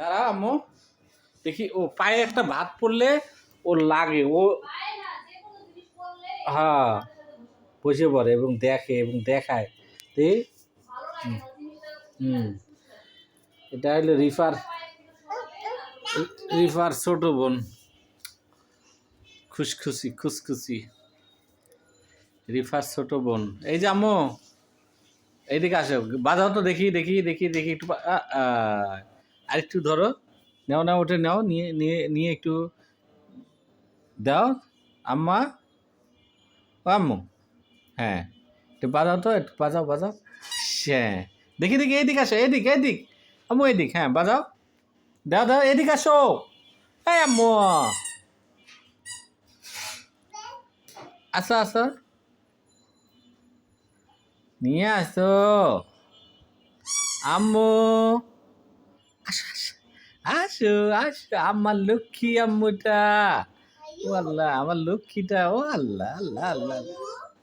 দাঁড়া আম্মু দেখি ও পায়ে একটা ভাত পড়লে ও লাগে ও হ্যাঁ বসে পড়ে এবং দেখে এবং দেখায় এই হুম এটা হলো রিফার ছোট বোন খুশখুশি রিফার ছোট বোন এই যে আম্মু এইদিকে আসো বাজাও তো দেখি একটু আর একটু ধরো নাও ওঠে নাও নিয়ে নিয়ে নিয়ে একটু দাও আম্মা ও আম্মু হ্যাঁ একটু বাজাও হ্যাঁ দেখি এইদিক আসো এদিক আম্মু এদিক হ্যাঁ বাজাও দাও এদিক আসো এই আম্মু আসো নিয়ে আসো আম্মু আসো আমার লক্ষ্মী আম্মুটা ও আল্লাহ আমার লক্ষ্মীটা ও আল্লাহ